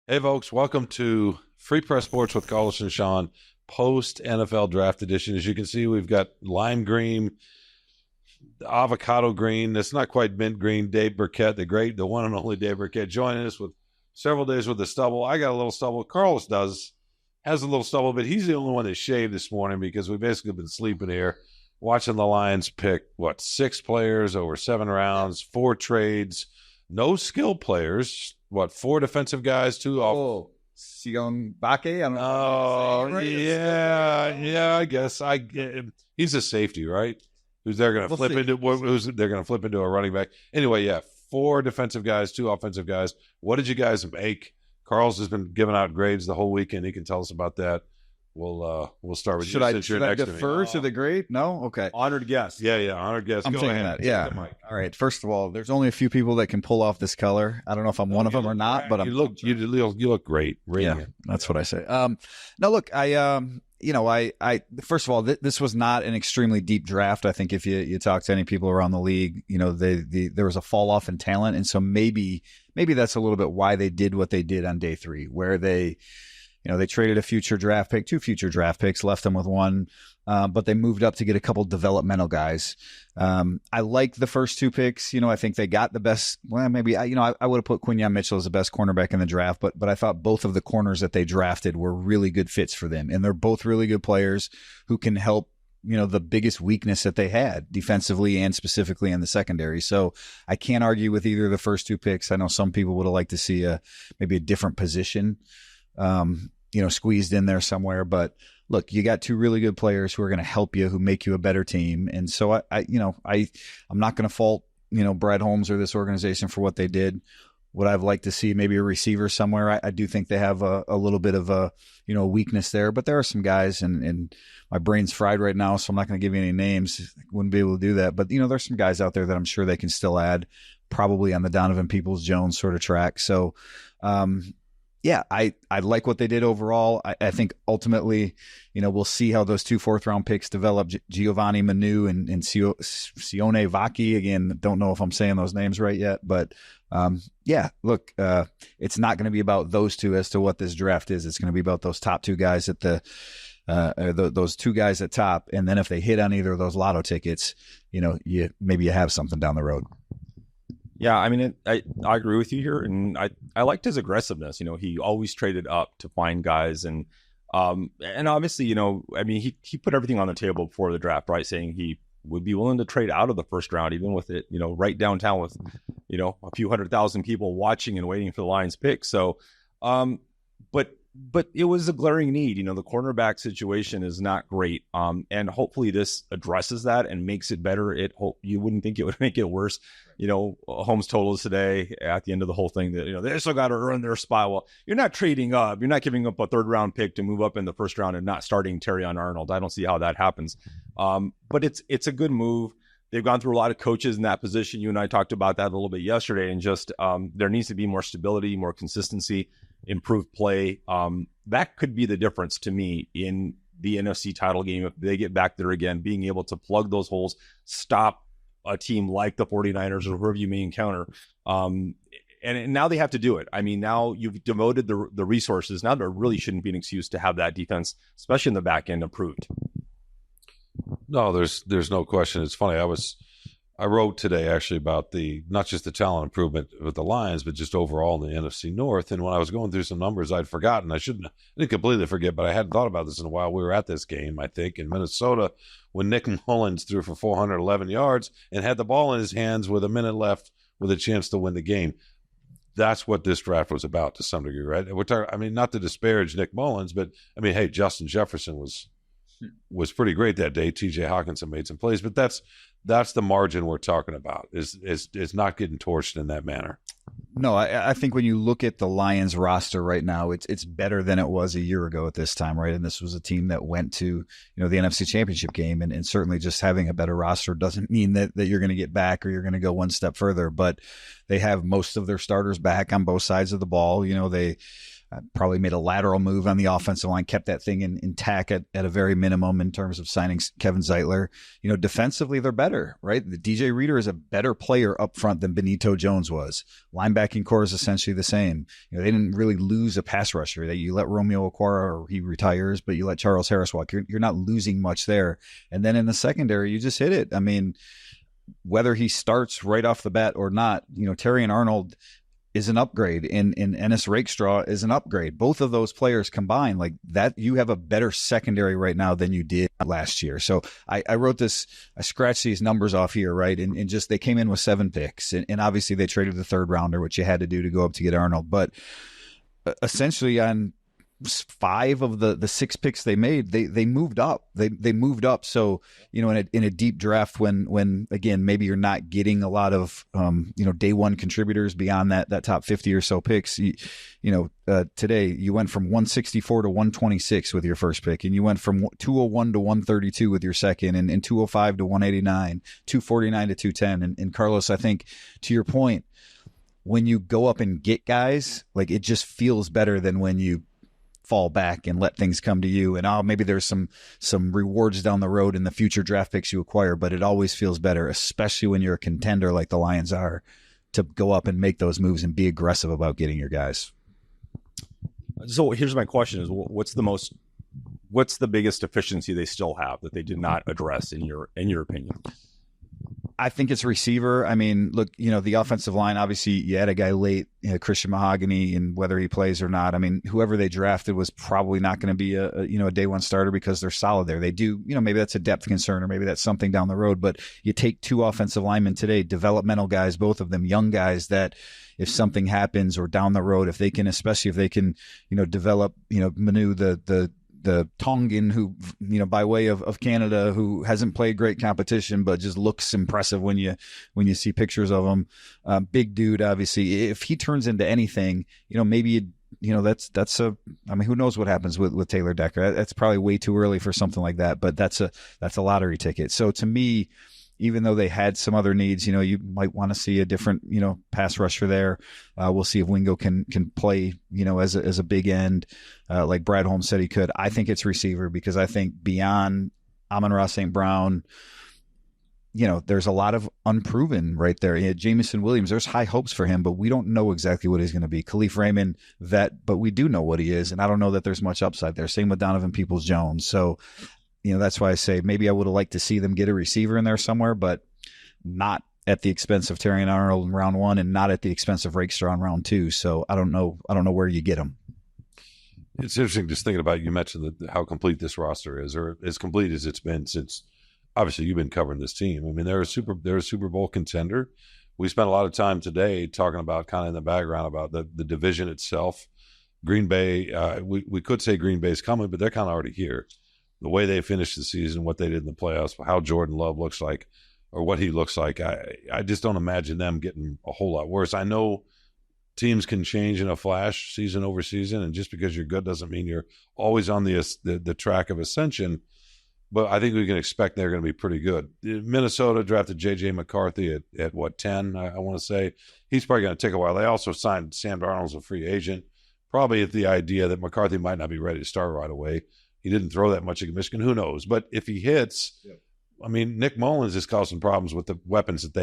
Hey, folks, welcome to Free Press Sports with Carlos and Shawn, post NFL draft edition. As you can see, we've got lime green, avocado green. It's not quite mint green. Dave Birkett, the one and only Dave Birkett, joining us with several days with the stubble. I got a little stubble. Carlos has a little stubble, but he's the only one that shaved this morning because we've basically been sleeping here, watching the Lions pick, 6 players over 7 rounds, 4 trades, no skill players. 4 defensive guys, 2 off. Oh, Sion Bake? I don't know. Oh, Right? yeah. I guess he's a safety, right? Who's they're going to flip into? Who's they're going to flip into a running back? Anyway, yeah, 4 defensive guys, 2 offensive guys. What did you guys make? Carl's has been giving out grades the whole weekend. He can tell us about that. We'll start with should you. Should I defer to the grade? No? Okay. Honored guest. Yeah, honored guest. I'm Go taking ahead. that. Yeah. All right. First of all, there's only a few people that can pull off this color. I don't know if I'm one of them or not, but you look great. Radiant. Yeah, that's what I say. No, look, I first of all, this was not an extremely deep draft. I think if you talk to any people around the league, there was a fall off in talent, and so maybe that's a little bit why they did what they did on day 3, where they traded a future draft pick, 2 future draft picks, left them with 1, but they moved up to get a couple developmental guys. I like the first 2 picks. I think they got the best. Well, maybe I would have put Quinyon Mitchell as the best cornerback in the draft, but I thought both of the corners that they drafted were really good fits for them, and they're both really good players who can help the biggest weakness that they had defensively and specifically in the secondary. So I can't argue with either of the first 2 picks. I know some people would have liked to see maybe a different position squeezed in there somewhere. But look, you got 2 really good players who are going to help you, who make you a better team. And so I'm not going to fault, Brad Holmes or this organization for what they did. Would I've liked to see maybe a receiver somewhere? I do think they have a little bit of a weakness there, but there are some guys, and my brain's fried right now, so I'm not going to give you any names. I wouldn't be able to do that. But, there's some guys out there that I'm sure they can still add, probably on the Donovan Peoples-Jones sort of track. So, yeah, I like what they did overall. I think ultimately, we'll see how those 2 fourth-round picks develop. Giovanni Manu and Sione Vaki. Again, don't know if I'm saying those names right yet, but yeah, look, it's not going to be about those 2 as to what this draft is. It's going to be about those top 2 guys at those 2 guys at top, and then if they hit on either of those lotto tickets, maybe you have something down the road. Yeah, I mean, I agree with you here, and I liked his aggressiveness. He always traded up to find guys, and obviously, he put everything on the table before the draft, right? Saying he would be willing to trade out of the first round, even with it, right downtown with, a few 100,000 people watching and waiting for the Lions pick. So, but it was a glaring need. The cornerback situation is not great, and hopefully this addresses that and makes it better. You wouldn't think it would make it worse. Holmes told us today at the end of the whole thing that they still got to earn their spot. Well, you're not trading up. You're not giving up a 3rd round pick to move up in the 1st round and not starting Terrion Arnold. I don't see how that happens. But it's a good move. They've gone through a lot of coaches in that position. You and I talked about that a little bit yesterday, and just there needs to be more stability, more consistency, improved play. That could be the difference to me in the NFC title game if they get back there again, being able to plug those holes, stop a team like the 49ers or whoever you may encounter. And now they have to do it. I mean, now you've devoted the resources. Now there really shouldn't be an excuse to have that defense, especially in the back end, improved. No, there's no question. It's funny. I wrote today actually about not just the talent improvement with the Lions, but just overall in the NFC North. And when I was going through some numbers, I'd forgotten. I didn't completely forget, but I hadn't thought about this in a while. We were at this game, I think, in Minnesota when Nick Mullins threw for 411 yards and had the ball in his hands with a minute left with a chance to win the game. That's what this draft was about to some degree, right? Not to disparage Nick Mullins, but hey, Justin Jefferson was pretty great that day. TJ Hawkinson made some plays, but that's the margin we're talking about is not getting torched in that manner. No, I think when you look at the Lions roster right now, it's better than it was a year ago at this time, right? And this was a team that went to the NFC Championship game, and certainly just having a better roster doesn't mean that you're going to get back or you're going to go one step further. But they have most of their starters back on both sides of the ball. Probably made a lateral move on the offensive line, kept that thing intact at a very minimum in terms of signing Kevin Zeitler. Defensively, they're better, right? The DJ Reader is a better player up front than Benito Jones was. Linebacking core is essentially the same. They didn't really lose a pass rusher. You let Romeo Okwara, or he retires, but you let Charles Harris walk. You're not losing much there. And then in the secondary, you just hit it. I mean, whether he starts right off the bat or not, Terry and Arnold is an upgrade, and Ennis Rakestraw is an upgrade. Both of those players combined, like that, you have a better secondary right now than you did last year. So I wrote this, I scratched these numbers off here, right? And just, they came in with 7 picks, and obviously they traded the 3rd rounder, which you had to do to go up to get Arnold. But essentially on 5 of the 6 picks they made, they moved up. They moved up. So, in a deep draft, when again, maybe you're not getting a lot of day one contributors beyond that top 50 or so picks. Today you went from 164 to 126 with your first pick, and you went from 201 to 132 with your second, and 205 to 189, 249 to 210. And Carlos, I think to your point, when you go up and get guys, like, it just feels better than when you fall back and let things come to you. And maybe there's some rewards down the road in the future draft picks you acquire, but it always feels better, especially when you're a contender like the Lions are, to go up and make those moves and be aggressive about getting your guys. So here's my question: is what's the biggest deficiency they still have that they did not address in your opinion? I think it's receiver. I mean, look, the offensive line, obviously you had a guy late, Christian Mahogany, and whether he plays or not, I mean, whoever they drafted was probably not going to be a day one starter, because they're solid there. They do, maybe that's a depth concern, or maybe that's something down the road, but you take 2 offensive linemen today, developmental guys, both of them young guys, that if something happens or down the road, especially if they can, develop, Manu, the Tongan, who, by way of Canada, who hasn't played great competition, but just looks impressive when you see pictures of him. Big dude, obviously. If he turns into anything, maybe, who knows what happens with Taylor Decker. That's probably way too early for something like that, but that's a lottery ticket. So to me, even though they had some other needs, you might want to see a different, pass rusher there. We'll see if Wingo can play, as a big end, like Brad Holmes said he could. I think it's receiver, because I think beyond Amon-Ra St. Brown, there's a lot of unproven right there. Jamison Williams, there's high hopes for him, but we don't know exactly what he's going to be. Khalif Raymond, vet, but we do know what he is, and I don't know that there's much upside there. Same with Donovan Peoples-Jones. So, that's why I say maybe I would have liked to see them get a receiver in there somewhere, but not at the expense of Terry and Arnold in round 1, and not at the expense of Rakestraw in round 2. So I don't know where you get them. It's interesting just thinking about, you mentioned how complete this roster is, or as complete as it's been since, obviously, you've been covering this team. I mean, they're a Super Bowl contender. We spent a lot of time today talking about, kind of in the background, about the division itself. Green Bay, we could say Green Bay's coming, but they're kind of already here. The way they finished the season, what they did in the playoffs, how Jordan Love looks like, or what he looks like, I just don't imagine them getting a whole lot worse. I know teams can change in a flash, season over season, and just because you're good doesn't mean you're always on the track of ascension. But I think we can expect they're going to be pretty good. Minnesota drafted J.J. McCarthy at what, 10, I want to say. He's probably going to take a while. They also signed Sam Darnold as a free agent, probably at the idea that McCarthy might not be ready to start right away. He didn't throw that much against Michigan. Who knows? But if he hits, yep. I mean, Nick Mullins is causing problems with the weapons that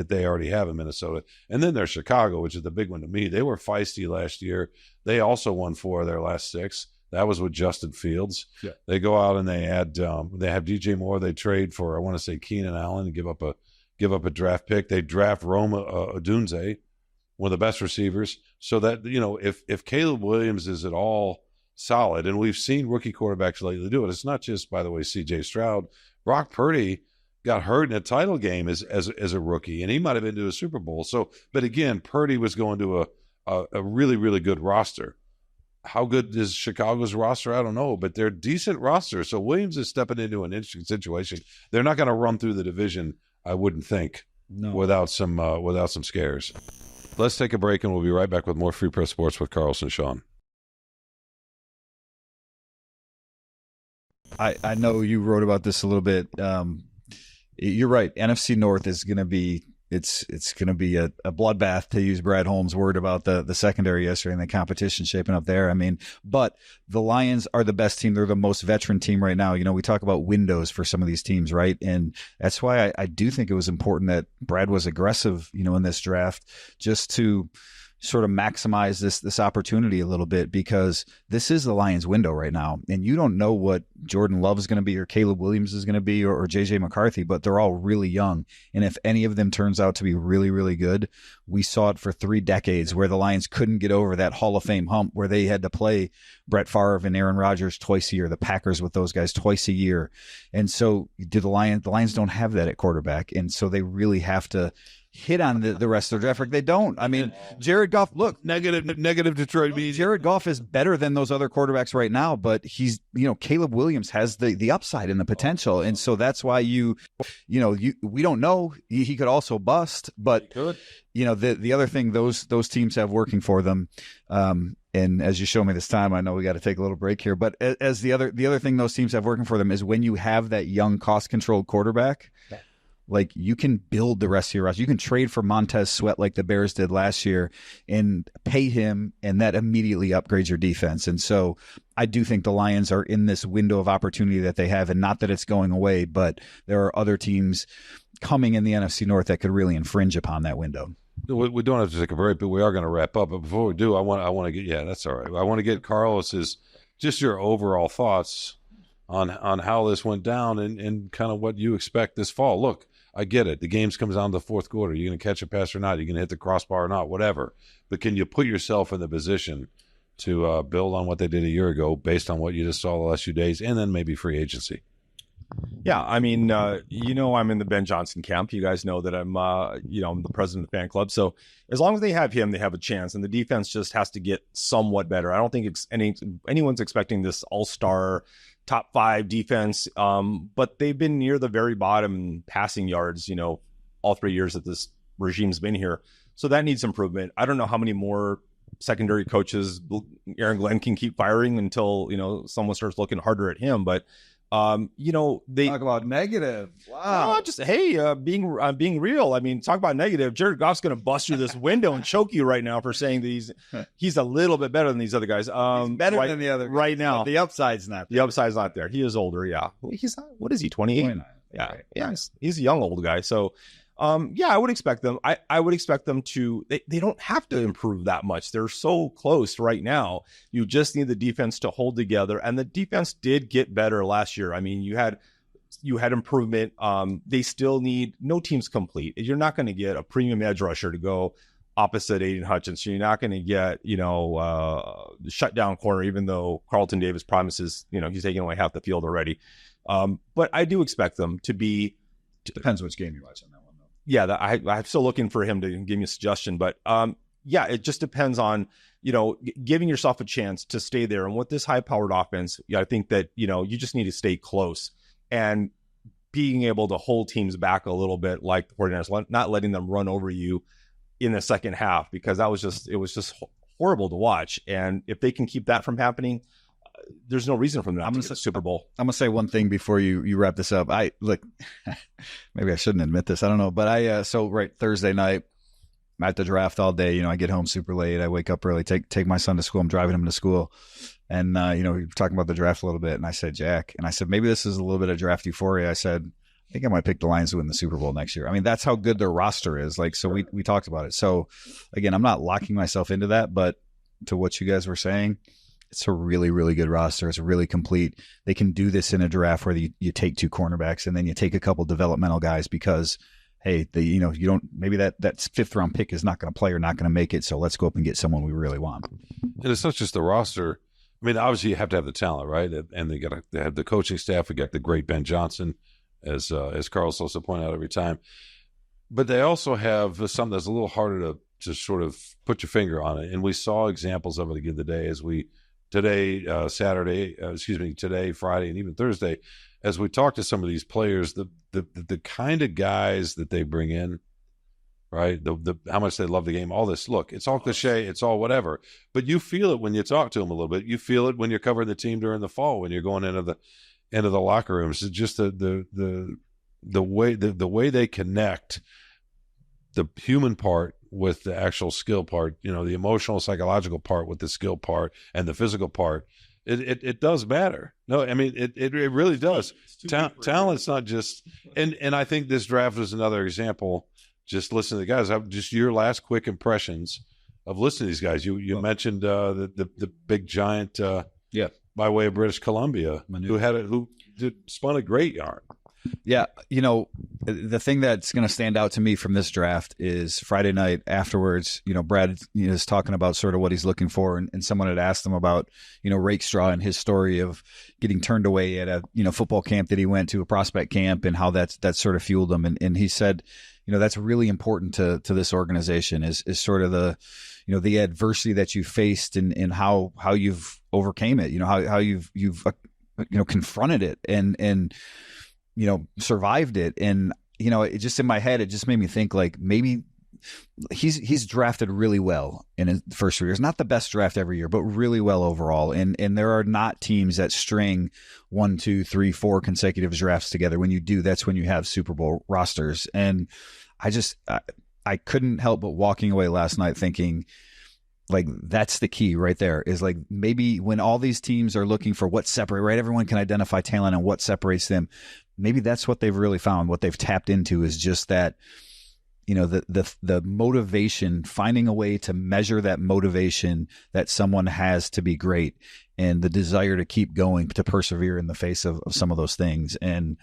they already have in Minnesota. And then there's Chicago, which is the big one to me. They were feisty last year. They also won 4 of their last 6. That was with Justin Fields. Yeah. They go out and they have DJ Moore. They trade for, I want to say, Keenan Allen, and give up a draft pick. They draft Roma Odunze, one of the best receivers. So that, if Caleb Williams is at all solid, and we've seen rookie quarterbacks lately do it. It's not just, by the way, C.J. Stroud. Brock Purdy got hurt in a title game as a rookie, and he might have been to a Super Bowl. So, but again, Purdy was going to a really, really good roster. How good is Chicago's roster? I don't know, but they're a decent roster. So Williams is stepping into an interesting situation. They're not going to run through the division, I wouldn't think, without some scares. Let's take a break, and we'll be right back with more Free Press Sports with Carlos and Shawn. I know you wrote about this a little bit. You're right. NFC North is going to be it's going to be a bloodbath, to use Brad Holmes' word about the secondary yesterday and the competition shaping up there. I mean, but the Lions are the best team. They're the most veteran team right now. We talk about windows for some of these teams, right? And that's why I do think it was important that Brad was aggressive, in this draft, just to sort of maximize this opportunity a little bit, because this is the Lions window right now. And you don't know what Jordan Love is going to be, or Caleb Williams is going to be, or JJ McCarthy, but they're all really young. And if any of them turns out to be really, really good, we saw it for 3 decades where the Lions couldn't get over that Hall of Fame hump, where they had to play Brett Favre and Aaron Rodgers twice a year, the Packers with those guys twice a year. And so the Lions don't have that at quarterback. And so they really have to hit on the rest of the draft. They don't. I mean, Jared Goff, look, negative Detroit media. Jared Goff is better than those other quarterbacks right now, but he's, Caleb Williams has the upside and the potential. And so that's why we don't know. He could also bust, but the other thing those teams have working for them, and as you show me this time, I know we got to take a little break here, but as the other thing those teams have working for them is when you have that young, cost-controlled quarterback, like, you can build the rest of your roster. You can trade for Montez Sweat like the Bears did last year and pay him, and that immediately upgrades your defense. And so I do think the Lions are in this window of opportunity that they have, and not that it's going away, but there are other teams coming in the NFC North that could really infringe upon that window. We don't have to take a break, but we are going to wrap up. But before we do, I want to get that's all right. I want to get Carlos's, just your overall thoughts on how this went down and kind of what you expect this fall. Look, I get it. The games comes down to the fourth quarter. You're going to catch a pass or not. You're going to hit the crossbar or not, whatever. But can you put yourself in the position to build on what they did a year ago based on what you just saw the last few days, and then maybe free agency? Yeah, I mean, I'm in the Ben Johnson camp. You guys know that I'm the president of the fan club. So as long as they have him, they have a chance. And the defense just has to get somewhat better. I don't think anyone's expecting this all-star top 5 defense, but they've been near the very bottom in passing yards, all 3 years that this regime's been here. So that needs improvement. I don't know how many more secondary coaches Aaron Glenn can keep firing until, someone starts looking harder at him. But they talk about negative. Wow. No, being real. I mean, talk about negative. Jared Goff's going to bust through this window and choke you right now for saying that he's a little bit better than these other guys. He's better than the other guys right now. The upside's not there. The upside's not there. He is older. Yeah. He's not, what is he? 28? 29. Yeah. Right. Yeah. He's a young old guy. So, I would expect them. I would expect them to. They don't have to improve that much. They're so close right now. You just need the defense to hold together, and the defense did get better last year. I mean, you had improvement. They still need. No team's complete. You're not going to get a premium edge rusher to go opposite Aiden Hutchinson. You're not going to get the shutdown corner, even though Carlton Davis promises he's taking away half the field already. But I do expect them to be. Depends which game you watch on that one. Yeah, I'm still looking for him to give me a suggestion, but it just depends on giving yourself a chance to stay there. And with this high-powered offense, I think that you just need to stay close and being able to hold teams back a little bit, like the 49ers, not letting them run over you in the second half, because it was just horrible to watch. And if they can keep that from happening, there's no reason for them not to get the Super Bowl. I'm gonna say one thing before you wrap this up. Maybe I shouldn't admit this. I don't know, but Thursday night, I'm at the draft all day. I get home super late. I wake up early, take my son to school. I'm driving him to school, and we were talking about the draft a little bit. And I said, Jack, maybe this is a little bit of draft euphoria. I said, I think I might pick the Lions to win the Super Bowl next year. I mean, that's how good their roster is. We talked about it. So again, I'm not locking myself into that, but to what you guys were saying, it's a really, really good roster. It's really complete. They can do this in a draft where you take 2 cornerbacks and then you take a couple developmental guys because, hey, you don't, maybe that 5th round pick is not going to play or not going to make it. So let's go up and get someone we really want. And it's not just the roster. I mean, obviously you have to have the talent, right? And they have the coaching staff. We got the great Ben Johnson, as Carlos also pointed out every time. But they also have something that's a little harder to sort of put your finger on it. And we saw examples of it again today today, Friday, and even Thursday, as we talk to some of these players, the kind of guys that they bring in, right? The how much they love the game, all this. Look, it's all cliche, it's all whatever, but you feel it when you talk to them a little bit. You feel it when you're covering the team during the fall, when you're going into the locker rooms. It's just the way they connect. the human part with the actual skill part, the emotional, psychological part with the skill part and the physical part, it does matter. No, I mean, it really does. Talent's not just, and I think this draft was another example. Just listen to the guys. Just your last quick impressions of listening to these guys. You mentioned the big giant, by way of British Columbia, who spun a great yarn. Yeah, the thing that's going to stand out to me from this draft is Friday night afterwards, Brad is talking about sort of what he's looking for, and someone had asked him about, Rakestraw and his story of getting turned away at a, football camp that he went to, a prospect camp, and how that sort of fueled him. And he said, that's really important to this organization is sort of the, the adversity that you faced and how you've overcame it, how you've confronted it and survived it. And, it just in my head, it just made me think like maybe he's drafted really well in his first 3 years. Not the best draft every year, but really well overall. And there are not teams that string 1, 2, 3, 4 consecutive drafts together. When you do, that's when you have Super Bowl rosters. And I couldn't help but walking away last night thinking, like, that's the key right there, is like maybe when all these teams are looking for what separate, right? Everyone can identify talent and what separates them. Maybe that's what they've really found. What they've tapped into is just that, the motivation, finding a way to measure that motivation that someone has to be great, and the desire to keep going, to persevere in the face of some of those things. And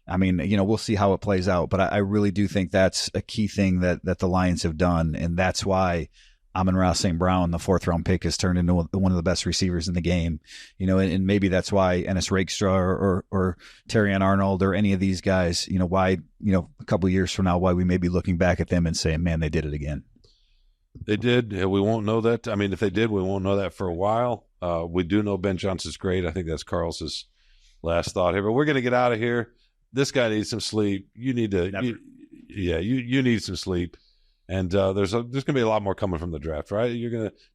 I mean, we'll see how it plays out, but I really do think that's a key thing that the Lions have done. And that's why Amon-Ra St. Brown, the 4th round pick, has turned into one of the best receivers in the game, and maybe that's why Ennis Rakestraw or Terrion Arnold or any of these guys, why, a couple of years from now, why we may be looking back at them and saying, man, they did it again. They did. We won't know that. I mean, if they did, we won't know that for a while. We do know Ben Johnson's great. I think that's Carl's last thought here, but we're going to get out of here. This guy needs some sleep. You need to, you need some sleep. And there's going to be a lot more coming from the draft, right?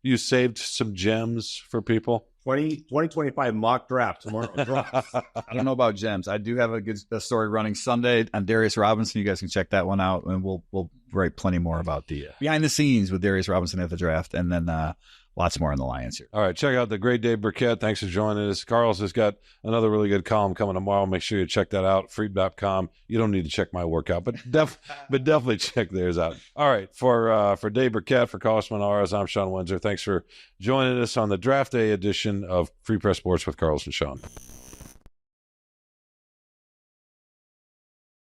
You saved some gems for people. 2025 mock draft tomorrow. I don't know about gems. I do have a good story running Sunday on Darius Robinson. You guys can check that one out, and we'll write plenty more about the behind the scenes with Darius Robinson at the draft, and then lots more on the Lions here. All right, check out the great Dave Birkett. Thanks for joining us. Carlos has got another really good column coming tomorrow. Make sure you check that out, freed.com. You don't need to check my workout, but definitely check theirs out. All right, for Dave Birkett, for Carlos Monarez, I'm Shawn Windsor. Thanks for joining us on the Draft Day edition of Free Press Sports with Carlos and Shawn.